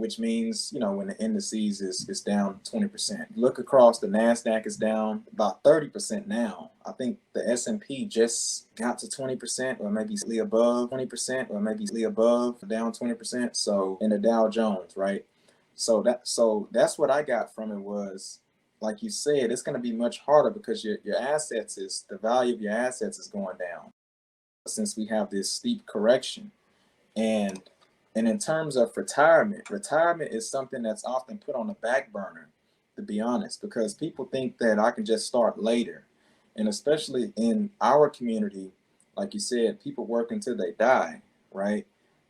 which means, you know, when the indices is down 20%. Look across, the NASDAQ is down about 30% now. I think the S&P just got to 20% or maybe slightly above 20% or maybe slightly above down 20%. So in the Dow Jones, right? So that's what I got from it was, like you said, it's going to be much harder because your assets is, the value of your assets is going down since we have this steep correction. And in terms of retirement is something that's often put on the back burner, to be honest, because people think that I can just start later. And especially in our community, like you said, people work until they die, right?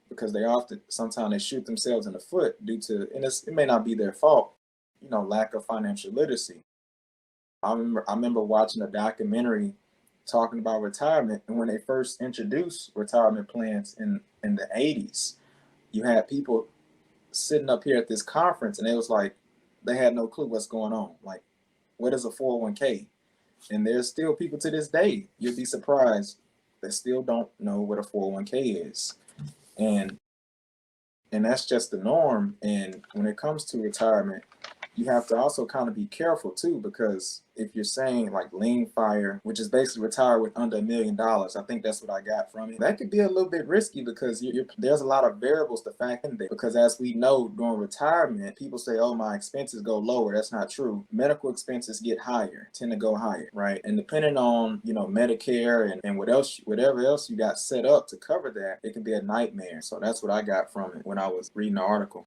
Because they often, sometimes they shoot themselves in the foot due to, and it may not be their fault, you know, lack of financial literacy. I remember watching a documentary talking about retirement, and when they first introduced retirement plans in the 80s, you had people sitting up here at this conference and it was like they had no clue what's going on. Like, what is a 401k? And there's still people to this day, you'd be surprised, that still don't know what a 401k is. And that's just the norm. And when it comes to retirement, you have to also kind of be careful too, because if you're saying like lean fire, which is basically retire with under $1 million, I think that's what I got from it. That could be a little bit risky because there's a lot of variables to factor in there. Because as we know, during retirement, people say, oh, my expenses go lower. That's not true. Medical expenses get higher, tend to go higher, right? And depending on, you know, Medicare and whatever else you got set up to cover that, it can be a nightmare. So that's what I got from it when I was reading the article.